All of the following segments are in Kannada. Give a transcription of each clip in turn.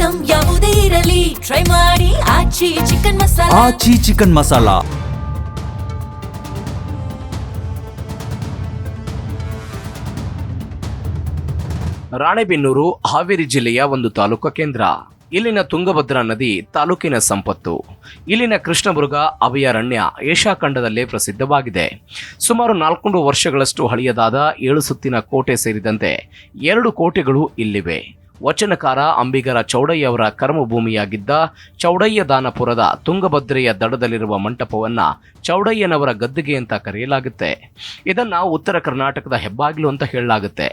ಐಟಂ ಯಾವುದೇ ಇರಲಿ ಟ್ರೈ ಮಾಡಿ ಆಚಿ ಚಿಕನ್ ಮಸಾಲಾ. ಆಚಿ ಚಿಕನ್ ಮಸಾಲಾ. ರಾಣೆಬೆನ್ನೂರು ಹಾವೇರಿ ಜಿಲ್ಲೆಯ ಒಂದು ತಾಲೂಕು ಕೇಂದ್ರ. ಇಲ್ಲಿನ ತುಂಗಭದ್ರಾ ನದಿ ತಾಲೂಕಿನ ಸಂಪತ್ತು. ಇಲ್ಲಿನ ಕೃಷ್ಣಮೃಗ ಅಭಯಾರಣ್ಯ ಏಷ್ಯಾ ಖಂಡದಲ್ಲೇ ಪ್ರಸಿದ್ಧವಾಗಿದೆ. ಸುಮಾರು 400 ವರ್ಷಗಳಷ್ಟು ಹಳೆಯದಾದ 7 ಸುತ್ತಿನ ಕೋಟೆ ಸೇರಿದಂತೆ 2 ಕೋಟೆಗಳು ಇಲ್ಲಿವೆ. ವಚನಕಾರ ಅಂಬಿಗರ ಚೌಡಯ್ಯ ಅವರ ಕರ್ಮಭೂಮಿಯಾಗಿದ್ದ ಚೌಡಯ್ಯದಾನಪುರದ ತುಂಗಭದ್ರೆಯ ದಡದಲ್ಲಿರುವ ಮಂಟಪವನ್ನ ಚೌಡಯ್ಯನವರ ಗದ್ದಿಗೆ ಅಂತ ಕರೆಯಲಾಗುತ್ತೆ. ಇದನ್ನ ಉತ್ತರ ಕರ್ನಾಟಕದ ಹೆಬ್ಬಾಗಿಲು ಅಂತ ಹೇಳಲಾಗುತ್ತೆ.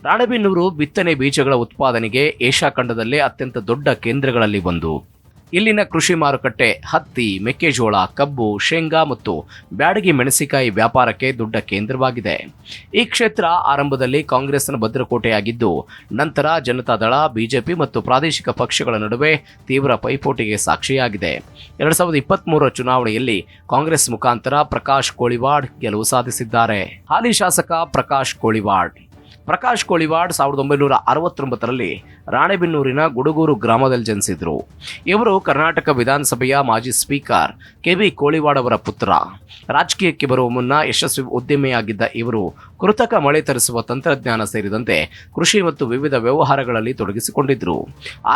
ರಾಣೆಬೆನ್ನೂರು ಬಿತ್ತನೆ ಬೀಜಗಳ ಉತ್ಪಾದನೆಗೆ ಏಷ್ಯಾ ಖಂಡದಲ್ಲೇ ಅತ್ಯಂತ ದೊಡ್ಡ ಕೇಂದ್ರಗಳಲ್ಲಿ ಒಂದು. ಇಲ್ಲಿನ ಕೃಷಿ ಮಾರುಕಟ್ಟೆ ಹತ್ತಿ, ಮೆಕ್ಕೆಜೋಳ, ಕಬ್ಬು, ಶೇಂಗಾ ಮತ್ತು ಬ್ಯಾಡಗಿ ಮೆಣಸಿನಕಾಯಿ ವ್ಯಾಪಾರಕ್ಕೆ ದೊಡ್ಡ ಕೇಂದ್ರವಾಗಿದೆ. ಈ ಕ್ಷೇತ್ರ ಆರಂಭದಲ್ಲಿ ಕಾಂಗ್ರೆಸ್ನ ಭದ್ರಕೋಟೆಯಾಗಿದ್ದು, ನಂತರ ಜನತಾದಳ, ಬಿಜೆಪಿ ಮತ್ತು ಪ್ರಾದೇಶಿಕ ಪಕ್ಷಗಳ ನಡುವೆ ತೀವ್ರ ಪೈಪೋಟಿಗೆ ಸಾಕ್ಷಿಯಾಗಿದೆ. 2023 ಚುನಾವಣೆಯಲ್ಲಿ ಕಾಂಗ್ರೆಸ್ ಮುಖಾಂತರ ಪ್ರಕಾಶ್ ಕೋಳಿವಾಡ್ ಗೆಲುವು ಸಾಧಿಸಿದ್ದಾರೆ. ಹಾಲಿ ಶಾಸಕ ಪ್ರಕಾಶ್ ಕೋಳಿವಾಡ್ 1969ರಲ್ಲಿ ರಾಣೆಬೆನ್ನೂರಿನ ಗುಡುಗೂರು ಗ್ರಾಮದಲ್ಲಿ ಜನಿಸಿದ್ರು. ಇವರು ಕರ್ನಾಟಕ ವಿಧಾನಸಭೆಯ ಮಾಜಿ ಸ್ಪೀಕರ್ ಕೆ.ಬಿ. ಕೋಳಿವಾಡ್ ಅವರ ಪುತ್ರ. ರಾಜಕೀಯಕ್ಕೆ ಬರುವ ಮುನ್ನ ಯಶಸ್ವಿ ಉದ್ಯಮಿಯಾಗಿದ್ದ ಇವರು ಕೃತಕ ಮಳೆ ತರಿಸುವ ತಂತ್ರಜ್ಞಾನ ಸೇರಿದಂತೆ ಕೃಷಿ ಮತ್ತು ವಿವಿಧ ವ್ಯವಹಾರಗಳಲ್ಲಿ ತೊಡಗಿಸಿಕೊಂಡಿದ್ರು.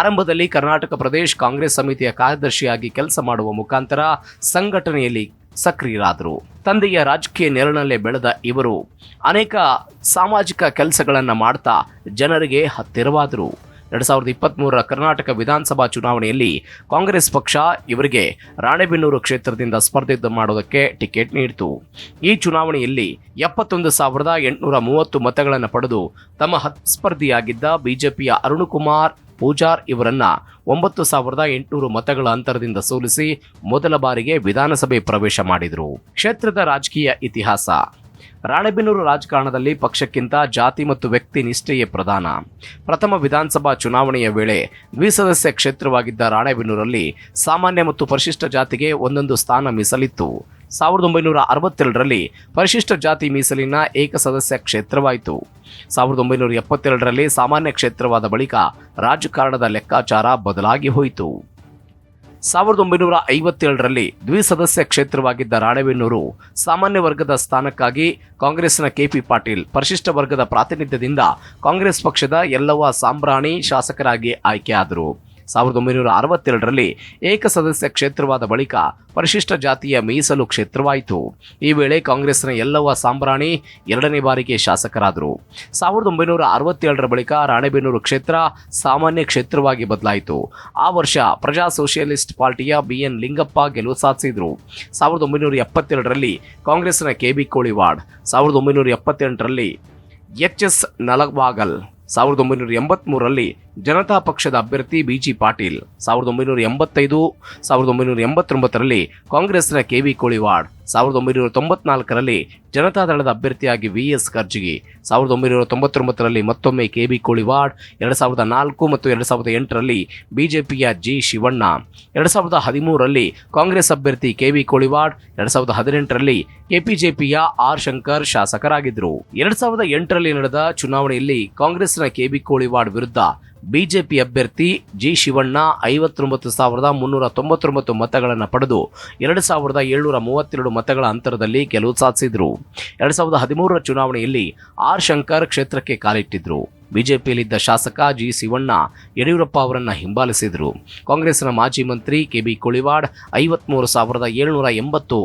ಆರಂಭದಲ್ಲಿ ಕರ್ನಾಟಕ ಪ್ರದೇಶ ಕಾಂಗ್ರೆಸ್ ಸಮಿತಿಯ ಕಾರ್ಯದರ್ಶಿಯಾಗಿ ಕೆಲಸ ಮಾಡುವ ಮುಖಾಂತರ ಸಂಘಟನೆಯಲ್ಲಿ ಸಕ್ರಿಯರಾದರು. ತಂದೆಯ ರಾಜಕೀಯ ನೆರಳಲ್ಲೇ ಬೆಳೆದ ಇವರು ಅನೇಕ ಸಾಮಾಜಿಕ ಕೆಲಸಗಳನ್ನು ಮಾಡ್ತಾ ಜನರಿಗೆ ಹತ್ತಿರವಾದರು. 2023 ಕರ್ನಾಟಕ ವಿಧಾನಸಭಾ ಚುನಾವಣೆಯಲ್ಲಿ ಕಾಂಗ್ರೆಸ್ ಪಕ್ಷ ಇವರಿಗೆ ರಾಣೆಬೆನ್ನೂರು ಕ್ಷೇತ್ರದಿಂದ ಸ್ಪರ್ಧೆ ಮಾಡೋದಕ್ಕೆ ಟಿಕೆಟ್ ನೀಡಿತು. ಈ ಚುನಾವಣೆಯಲ್ಲಿ 71,830 ಮತಗಳನ್ನು ಪಡೆದು ತಮ್ಮ ಸ್ಪರ್ಧಿಯಾಗಿದ್ದ ಬಿಜೆಪಿಯ ಅರುಣಕುಮಾರ್ ಪೂಜಾರ್ ಇವರನ್ನ 9,800 ಮತಗಳ ಅಂತರದಿಂದ ಸೋಲಿಸಿ ಮೊದಲ ಬಾರಿಗೆ ವಿಧಾನಸಭೆ ಪ್ರವೇಶ ಮಾಡಿದರು. ಕ್ಷೇತ್ರದ ರಾಜಕೀಯ ಇತಿಹಾಸ. ರಾಣೆಬೆನ್ನೂರು ರಾಜಕಾರಣದಲ್ಲಿ ಪಕ್ಷಕ್ಕಿಂತ ಜಾತಿ ಮತ್ತು ವ್ಯಕ್ತಿ ನಿಷ್ಠೆಯೇ ಪ್ರಧಾನ. ಪ್ರಥಮ ವಿಧಾನಸಭಾ ಚುನಾವಣೆಯ ವೇಳೆ ದ್ವಿಸದಸ್ಯ ಕ್ಷೇತ್ರವಾಗಿದ್ದ ರಾಣೆಬೆನ್ನೂರಲ್ಲಿ ಸಾಮಾನ್ಯ ಮತ್ತು ಪರಿಶಿಷ್ಟ ಜಾತಿಗೆ ಒಂದೊಂದು ಸ್ಥಾನ ಮೀಸಲಿತ್ತು. 1962ರಲ್ಲಿ ಪರಿಶಿಷ್ಟ ಜಾತಿ ಮೀಸಲಿನ ಏಕಸದಸ್ಯ ಕ್ಷೇತ್ರವಾಯಿತು. 1972ರಲ್ಲಿ ಸಾಮಾನ್ಯ ಕ್ಷೇತ್ರವಾದ ಬಳಿಕ ರಾಜಕಾರಣದ ಲೆಕ್ಕಾಚಾರ ಬದಲಾಗಿ ಹೋಯಿತು. 1957ರಲ್ಲಿ ದ್ವಿಸದಸ್ಯ ಕ್ಷೇತ್ರವಾಗಿದ್ದ ರಾಣೆಬೆನ್ನೂರು ಸಾಮಾನ್ಯ ವರ್ಗದ ಸ್ಥಾನಕ್ಕಾಗಿ ಕಾಂಗ್ರೆಸ್ನ ಕೆಪಿ ಪಾಟೀಲ್ ಪರಿಶಿಷ್ಟ ವರ್ಗದ ಪ್ರಾತಿನಿಧ್ಯದಿಂದ ಕಾಂಗ್ರೆಸ್ ಪಕ್ಷದ ಯಲ್ಲವ್ವ ಸಾಂಬ್ರಾಣಿ ಶಾಸಕರಾಗಿ ಆಯ್ಕೆಯಾದರು. 1962ರಲ್ಲಿ ಏಕಸದಸ್ಯ ಕ್ಷೇತ್ರವಾದ ಬಳಿಕ ಪರಿಶಿಷ್ಟ ಜಾತಿಯ ಮೀಸಲು ಕ್ಷೇತ್ರವಾಯಿತು. ಈ ವೇಳೆ ಕಾಂಗ್ರೆಸ್ನ ಯಲ್ಲವ್ವ ಸಾಂಬ್ರಾಣಿ 2ನೇ ಬಾರಿಗೆ ಶಾಸಕರಾದರು. 1967ರ ಬಳಿಕ ರಾಣೆಬೆನ್ನೂರು ಕ್ಷೇತ್ರ ಸಾಮಾನ್ಯ ಕ್ಷೇತ್ರವಾಗಿ ಬದಲಾಯಿತು. ಆ ವರ್ಷ ಪ್ರಜಾ ಸೋಷಿಯಲಿಸ್ಟ್ ಪಾರ್ಟಿಯ ಬಿಎನ್ ಲಿಂಗಪ್ಪ ಗೆಲುವು ಸಾಧಿಸಿದರು. 1972ರಲ್ಲಿ ಕಾಂಗ್ರೆಸ್ನ ಕೆ.ಬಿ. ಕೋಳಿವಾಡ್, 1978ರಲ್ಲಿ ಎಚ್.ಎಸ್. ನಲವಾಗಲ್, 1983ರಲ್ಲಿ ಜನತಾ ಪಕ್ಷದ ಅಭ್ಯರ್ಥಿ ಬಿ.ಜಿ. ಪಾಟೀಲ್, 1985, 1989ರಲ್ಲಿ ಕಾಂಗ್ರೆಸ್ನ ಕೆ.ಬಿ. ಕೋಳಿವಾಡ್, 1994ರಲ್ಲಿ ಜನತಾದಳದ ಅಭ್ಯರ್ಥಿಯಾಗಿ ವಿ.ಎಸ್. ಕರ್ಜಗಿ, 1999ರಲ್ಲಿ ಮತ್ತೊಮ್ಮೆ ಕೆ.ಬಿ. ಕೋಳಿವಾಡ್, 2004 ಮತ್ತು 2008ರಲ್ಲಿ ಬಿಜೆಪಿಯ ಜಿ. ಶಿವಣ್ಣ, 2013ರಲ್ಲಿ ಕಾಂಗ್ರೆಸ್ ಅಭ್ಯರ್ಥಿ ಕೆ.ಬಿ. ಕೋಳಿವಾಡ್, 2018ರಲ್ಲಿ ಕೆಪಿಜೆಪಿಯ ಆರ್. ಶಂಕರ್ ಶಾಸಕರಾಗಿದ್ದರು. 2008ರಲ್ಲಿ ನಡೆದ ಚುನಾವಣೆಯಲ್ಲಿ ಕಾಂಗ್ರೆಸ್ನ ಕೆ.ಬಿ. ಕೋಳಿವಾಡ್ ವಿರುದ್ಧ ಬಿಜೆಪಿ ಅಭ್ಯರ್ಥಿ ಜಿ. ಶಿವಣ್ಣ 59,399 ಮತಗಳನ್ನು ಪಡೆದು 2,732 ಮತಗಳ ಅಂತರದಲ್ಲಿ ಗೆಲುವು ಸಾಧಿಸಿದರು. 2013ರ ಚುನಾವಣೆಯಲ್ಲಿ ಆರ್. ಶಂಕರ್ ಕ್ಷೇತ್ರಕ್ಕೆ ಕಾಲಿಟ್ಟಿದ್ರು. ಬಿಜೆಪಿಯಲ್ಲಿದ್ದ ಶಾಸಕ ಜಿ. ಶಿವಣ್ಣ ಯಡಿಯೂರಪ್ಪ ಅವರನ್ನು ಹಿಂಬಾಲಿಸಿದರು. ಕಾಂಗ್ರೆಸ್ನ ಮಾಜಿ ಮಂತ್ರಿ ಕೆ.ಬಿ. ಕೋಳಿವಾಡ್ 53,780,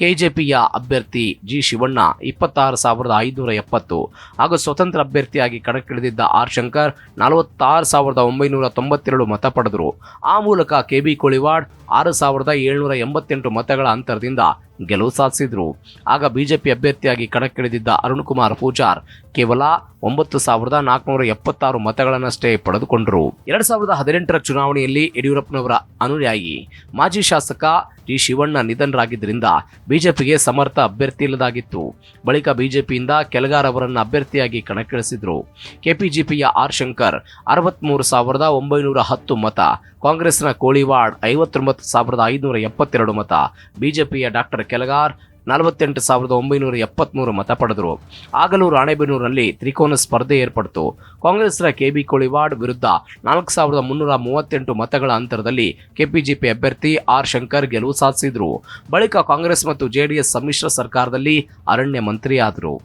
ಕೆಜೆಪಿಯ ಅಭ್ಯರ್ಥಿ ಜಿ. ಶಿವಣ್ಣ 26,570 ಹಾಗೂ ಸ್ವತಂತ್ರ ಅಭ್ಯರ್ಥಿಯಾಗಿ ಕಣಕ್ಕಿಳಿದಿದ್ದ ಆರ್. ಶಂಕರ್ 46,992 ಮತ ಪಡೆದರು. ಆ ಮೂಲಕ ಕೆ.ಬಿ. ಕೋಳಿವಾಡ್ 6,788 ಮತಗಳ ಅಂತರದಿಂದ ಗೆಲುವು ಸಾಧಿಸಿದರು. ಆಗ ಬಿಜೆಪಿ ಅಭ್ಯರ್ಥಿಯಾಗಿ ಕಣಕ್ಕಿಳಿದಿದ್ದ ಅರುಣಕುಮಾರ್ ಪೂಜಾರ್ ಕೇವಲ 9,476 ಮತಗಳನ್ನಷ್ಟೇ ಪಡೆದುಕೊಂಡರು. 2018ರ ಚುನಾವಣೆಯಲ್ಲಿ ಯಡಿಯೂರಪ್ಪನವರ ಅನುಯಾಯಿ ಮಾಜಿ ಶಾಸಕ ಜಿ. ಶಿವಣ್ಣ ನಿಧನರಾಗಿದ್ದರಿಂದ ಬಿಜೆಪಿಗೆ ಸಮರ್ಥ ಅಭ್ಯರ್ಥಿ ಇಲ್ಲದಾಗಿತ್ತು. ಬಳಿಕ ಬಿಜೆಪಿಯಿಂದ ಕೆಳಗಾರ್ ಅವರನ್ನು ಅಭ್ಯರ್ಥಿಯಾಗಿ ಕಣಕ್ಕಿಳಿಸಿದರು. ಕೆಪಿಜಿಪಿಯ ಆರ್. ಶಂಕರ್ 63,910 ಮತ, ಕಾಂಗ್ರೆಸ್ನ ಕೋಳಿವಾಡ್ 59,572 ಮತ, ಬಿಜೆಪಿಯ ಡಾಕ್ಟರ್ ಕೆಳಗಾರ್ 48,973 ಮತ ಪಡೆದರು. ಆಗಲೂ ರಾಣೆಬೆನ್ನೂರಿನಲ್ಲಿ ತ್ರಿಕೋನ ಸ್ಪರ್ಧೆ ಏರ್ಪಡಿತು. ಕಾಂಗ್ರೆಸ್ನ ಕೆಬಿ ಕೋಳಿವಾಡ್ ವಿರುದ್ಧ 4,338 ಮತಗಳ ಅಂತರದಲ್ಲಿ ಕೆಪಿಜಿಪಿ ಅಭ್ಯರ್ಥಿ ಆರ್ ಶಂಕರ್ ಗೆಲುವು ಸಾಧಿಸಿದರು. ಬಳಿಕ ಕಾಂಗ್ರೆಸ್ ಮತ್ತು ಜೆಡಿಎಸ್ ಸಮ್ಮಿಶ್ರ ಸರ್ಕಾರದಲ್ಲಿ ಅರಣ್ಯ ಮಂತ್ರಿಯಾದರು.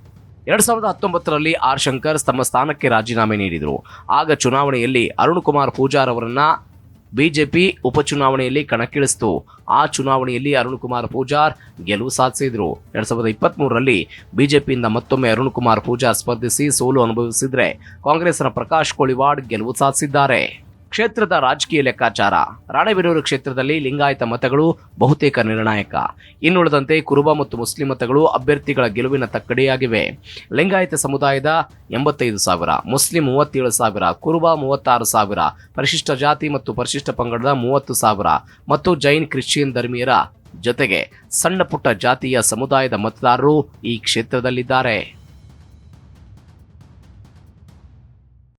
2019ರಲ್ಲಿ ಆರ್ ಶಂಕರ್ ತಮ್ಮ ಸ್ಥಾನಕ್ಕೆ ರಾಜೀನಾಮೆ ನೀಡಿದರು. ಆಗ ಚುನಾವಣೆಯಲ್ಲಿ ಅರುಣ್ ಕುಮಾರ್ ಪೂಜಾರ್ ಅವರನ್ನ ಬಿಜೆಪಿ ಉಪಚುನಾವಣೆಯಲ್ಲಿ ಕಣಕ್ಕಿಳಿಸಿತು. ಆ ಚುನಾವಣೆಯಲ್ಲಿ ಅರುಣ್ ಕುಮಾರ್ ಪೂಜಾರ್ ಗೆಲುವು ಸಾಧಿಸಿದರು. 2023ರಲ್ಲಿ ಬಿಜೆಪಿಯಿಂದ ಮತ್ತೊಮ್ಮೆ ಅರುಣ್ ಕುಮಾರ್ ಪೂಜಾರ್ ಸ್ಪರ್ಧಿಸಿ ಸೋಲು ಅನುಭವಿಸಿದ್ರೆ ಕಾಂಗ್ರೆಸ್ನ ಪ್ರಕಾಶ್ ಕೋಳಿವಾಡ್ ಗೆಲುವು ಸಾಧಿಸಿದ್ದಾರೆ. ಕ್ಷೇತ್ರದ ರಾಜಕೀಯ ಲೆಕ್ಕಾಚಾರ. ರಾಣೆಬೆನ್ನೂರು ಕ್ಷೇತ್ರದಲ್ಲಿ ಲಿಂಗಾಯತ ಮತಗಳು ಬಹುತೇಕ ನಿರ್ಣಾಯಕ. ಇನ್ನುಳಿದಂತೆ ಕುರುಬ ಮತ್ತು ಮುಸ್ಲಿಂ ಮತಗಳು ಅಭ್ಯರ್ಥಿಗಳ ಗೆಲುವಿನ ತಕ್ಕಡಿಯಾಗಿವೆ. ಲಿಂಗಾಯತ ಸಮುದಾಯದ 85,000, ಮುಸ್ಲಿಂ 37,000, ಕುರುಬ 36,000, ಪರಿಶಿಷ್ಟ ಜಾತಿ ಮತ್ತು ಪರಿಶಿಷ್ಟ ಪಂಗಡದ 30,000 ಮತ್ತು ಜೈನ್ ಕ್ರಿಶ್ಚಿಯನ್ ಧರ್ಮೀಯರ ಜೊತೆಗೆ ಸಣ್ಣ ಪುಟ್ಟ ಜಾತಿಯ ಸಮುದಾಯದ ಮತದಾರರು ಈ ಕ್ಷೇತ್ರದಲ್ಲಿದ್ದಾರೆ.